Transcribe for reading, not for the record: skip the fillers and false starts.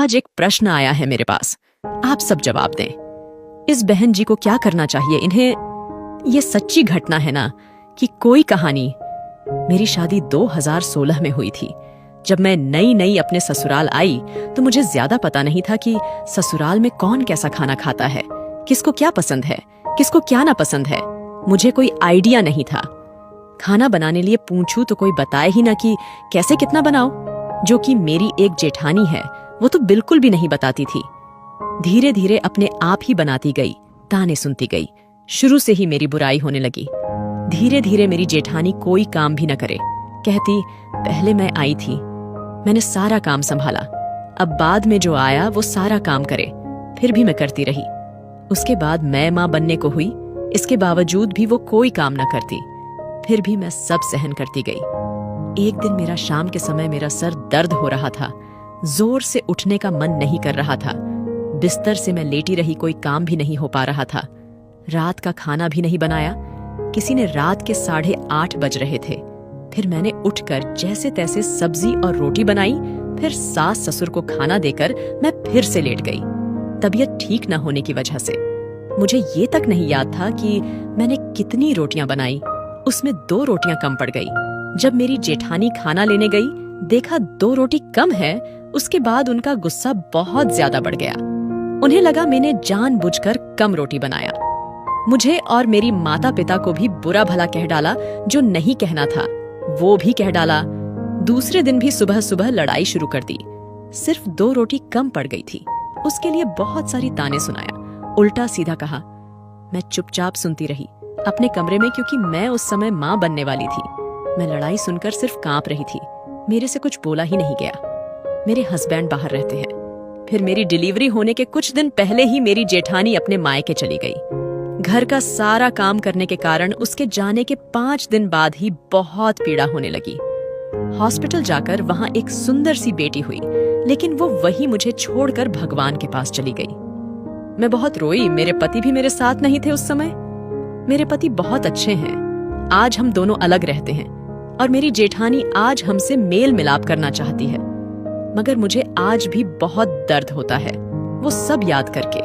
आज एक प्रश्न आया है मेरे पास, आप सब जवाब दें। इस बहन जी को क्या करना चाहिए? इन्हें ये सच्ची घटना है ना कि कोई कहानी? मेरी शादी 2016 में हुई थी। जब मैं नई नई अपने ससुराल आई तो मुझे ज्यादा पता नहीं था कि ससुराल में कौन कैसा खाना खाता है, किसको क्या पसंद है, किसको क्या ना पसंद है। मुझे कोई आइडिया नहीं था। खाना बनाने लिए पूछूं तो कोई बताए ही ना कि कैसे कितना बनाओ। जो कि मेरी एक जेठानी है, वो तो बिल्कुल भी नहीं बताती थी। धीरे धीरे अपने आप ही बनाती गई, ताने सुनती गई। शुरू से ही मेरी बुराई होने लगी। धीरे धीरे मेरी जेठानी कोई काम भी न करे। कहती, पहले मैं आई थी, मैंने सारा काम संभाला, अब बाद में जो आया वो सारा काम करे। फिर भी मैं करती रही। उसके बाद मैं माँ बनने को हुई, इसके बावजूद भी वो कोई काम न करती। फिर भी मैं सब सहन करती गई। एक दिन मेरा शाम के समय मेरा सर दर्द हो रहा था, जोर से उठने का मन नहीं कर रहा था। बिस्तर से मैं लेटी रही, कोई काम भी नहीं हो पा रहा था। रात का खाना भी नहीं बनाया। किसी ने रात के 8:30 बज रहे थे। फिर मैंने उठकर जैसे तैसे सब्जी और रोटी बनाई। फिर सास ससुर को खाना देकर मैं फिर से लेट गई, तबीयत ठीक न होने की वजह से। मुझे ये तक नहीं याद था कि मैंने कितनी रोटियां बनाई। उसमें 2 रोटियां कम पड़ गई। जब मेरी जेठानी खाना लेने गई, देखा 2 रोटी कम है। उसके बाद उनका गुस्सा बहुत ज्यादा बढ़ गया। उन्हें लगा मैंने जानबूझकर कम रोटी बनाया। मुझे और मेरी माता पिता को भी बुरा भला कह डाला। जो नहीं कहना था वो भी कह डाला। दूसरे दिन भी सुबह सुबह लड़ाई शुरू कर दी। सिर्फ 2 रोटी कम पड़ गई थी, उसके लिए बहुत सारी ताने सुनाया, उल्टा सीधा कहा। मैं चुपचाप सुनती रही अपने कमरे में, क्योंकि मैं उस समय माँ बनने वाली थी। मैं लड़ाई सुनकर सिर्फ कांप रही थी। मेरे से कुछ बोला ही नहीं गया। मेरे हस्बैंड बाहर रहते हैं। फिर मेरी डिलीवरी होने के कुछ दिन पहले ही मेरी जेठानी अपने मायके चली गई। घर का सारा काम करने के कारण उसके जाने के 5 दिन बाद ही बहुत पीड़ा होने लगी। हॉस्पिटल जाकर वहां एक सुंदर सी बेटी हुई, लेकिन वो वही मुझे छोड़कर भगवान के पास चली गई। मैं बहुत रोई। मेरे पति भी मेरे साथ नहीं थे उस समय। मेरे पति बहुत अच्छे हैं। आज हम दोनों अलग रहते हैं और मेरी जेठानी आज हमसे मेल मिलाप करना चाहती है, मगर मुझे आज भी बहुत दर्द होता है वो सब याद करके।